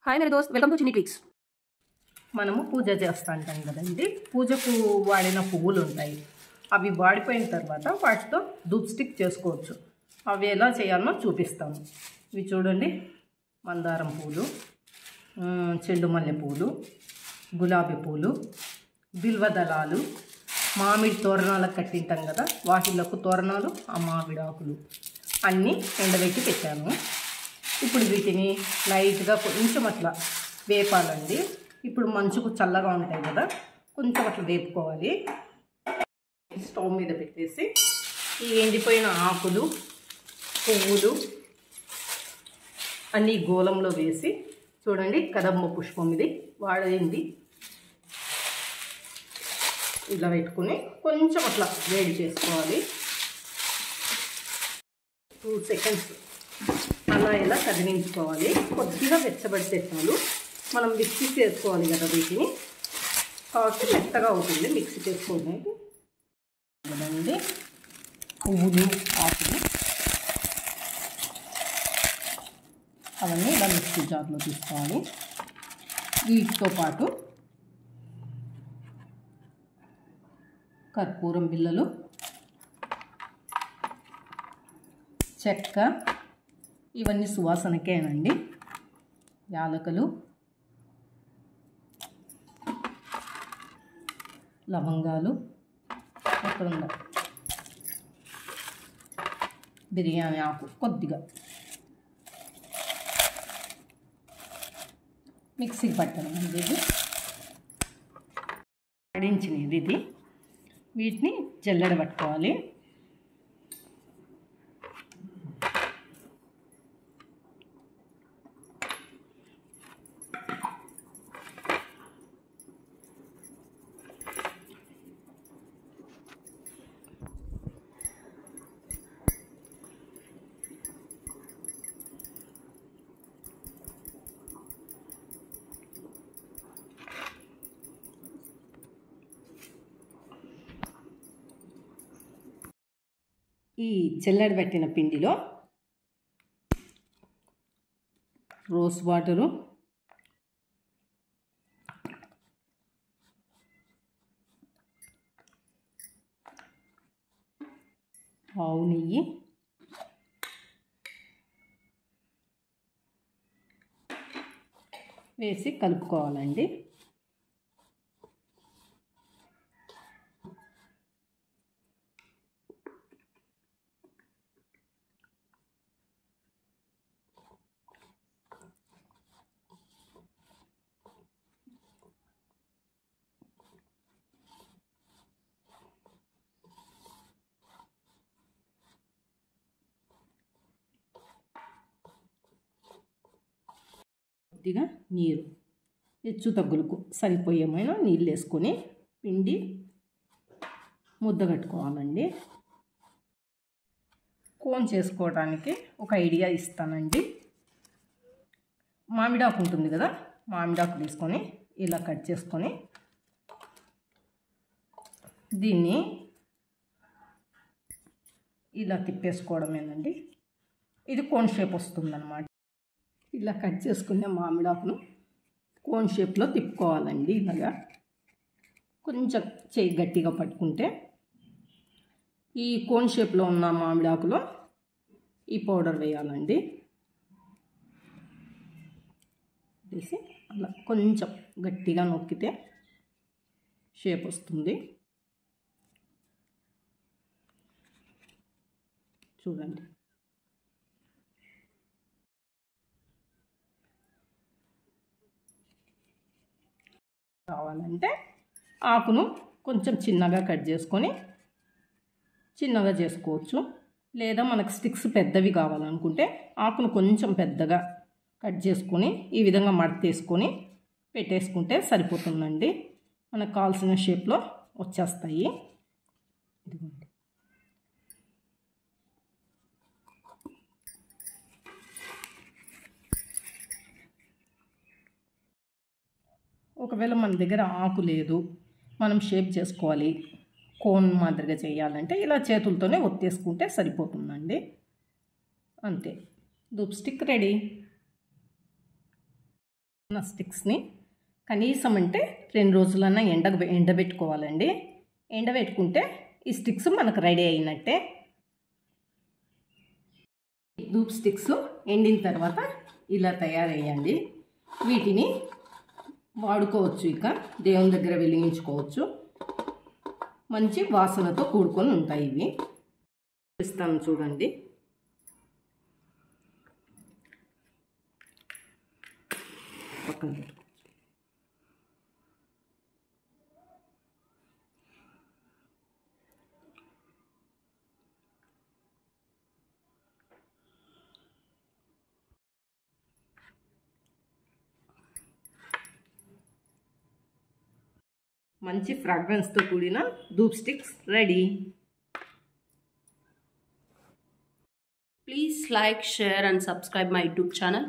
Hi మేరే దోస్త్, welcome to చిన్ని twigs. మనము పూజ చేస్తూ ఉంటాం కదండి. పూజకు వాడిన పువ్వులు ఉంటాయి. అవి వాడిపోయిన తర్వాత వాటితో ధూప్ స్టిక్ చేసుకోవచ్చు. అవి ఎలా చేయాలో చూపిస్తాము. ఇవి చూడండి, మందారం పూలు, చెండు మల్లె పూలు, గులాబీ పూలు, బిల్వదళాలు, మామిడి తోరణాలకు కట్టింటాం కదా, వాటిలకు తోరణాలు, ఆ మామిడి ఆకులు అన్నీ ఎండబెట్టి పెట్టాను. ఇప్పుడు వీటిని లైట్గా కొంచెం అట్లా వేపాలండి. ఇప్పుడు మంచుకు చల్లగా ఉంటాయి కదా, కొంచెం అట్లా వేపుకోవాలి. స్టవ్ మీద పెట్టేసి ఈ ఎండిపోయిన ఆకులు, పువ్వులు అన్నీ గోళంలో వేసి, చూడండి కదంబ పుష్పం ఇది వాడింది, ఇలా పెట్టుకుని కొంచెం అట్లా వేడి చేసుకోవాలి. 2 సెకండ్స్ అలా ఇలా కదిలించుకోవాలి. కొద్దిగా వెచ్చబడితే చాలు. మనం మిక్సీ చేసుకోవాలి కదా వీటిని, కాబట్టి మెత్తగా అవుతుంది మిక్సీ చేసుకోవడానికి కదండి. పువ్వులు, ఆకులు అవన్నీ ఇలా మిక్సీ జార్లో తీసుకోవాలి. వీటితో పాటు కర్పూరం బిళ్ళలు, చెక్క, ఇవన్నీ సువాసనకేనండి. యాలకులు, లవంగాలు, ఎక్కడ ఉందా బిర్యానీ ఆకు కొద్దిగా మిక్సీకి పట్టడం అండి. ఇది పడించినది. ఇది వీటిని జల్లెడ పట్టుకోవాలి. ఈ జల్లెడ పెట్టిన పిండిలో రోజ్ వాటరు, ఆవు నెయ్యి, వేసి కలుపుకోవాలండి. కొద్దిగా నీరు, హెచ్చు తగ్గులకు సరిపోయేమైనా నీళ్ళు వేసుకొని పిండి ముద్ద కట్టుకోవాలండి. కోన్ చేసుకోవడానికి ఒక ఐడియా ఇస్తానండి. మామిడాకు ఉంటుంది కదా, మామిడాకు తీసుకొని ఇలా కట్ చేసుకొని దీన్ని ఇలా తిప్పేసుకోవడమేనండి. ఇది కోన్ షేప్ వస్తుందన్నమాట. ఇలా కట్ చేసుకునే మామిడాకును కోన్ షేప్లో తిప్పుకోవాలండి. ఇలాగా కొంచెం చేయి గట్టిగా పట్టుకుంటే ఈ కోన్ షేప్లో ఉన్న మామిడాకులో ఈ పౌడర్ వేయాలండి. వేసి అలా కొంచెం గట్టిగా నొక్కితే షేప్ వస్తుంది. చూడండి, కావాలంటే ఆకును కొంచెం చిన్నగా కట్ చేసుకొని చిన్నగా చేసుకోవచ్చు. లేదా మనకు స్టిక్స్ పెద్దవి కావాలనుకుంటే ఆకును కొంచెం పెద్దగా కట్ చేసుకొని ఈ విధంగా మడతేసుకొని పెట్టేసుకుంటే సరిపోతుందండి. మనకు కావాల్సిన షేప్లో వచ్చేస్తాయి. ఇదిగోండి, ఒకవేళ మన దగ్గర ఆకు లేదు, మనం షేప్ చేసుకోవాలి, కోన్ మాదిరిగా చేయాలంటే ఇలా చేతులతోనే ఒత్తేసుకుంటే సరిపోతుందండి. అంతే, ధూప్ స్టిక్ రెడీ. స్టిక్స్ని కనీసం అంటే 2 రోజులన్నా ఎండబెట్టుకోవాలండి. ఎండబెట్టుకుంటే ఈ స్టిక్స్ మనకు రెడీ అయినట్టే. ధూప్ స్టిక్స్ ఎండిన తర్వాత ఇలా తయారయ్యండి. వీటిని వాడుకోవచ్చు, ఇక దేవుని దగ్గర వెలిగించుకోవచ్చు. మంచి వాసనతో కూడుకొని ఉంటాయి ఇవి. ఇస్తాను చూడండి. పక్కన మంచి ఫ్రాగ్రెన్స్తో కూడిన dhoop sticks ready. Please like, share and subscribe my YouTube channel.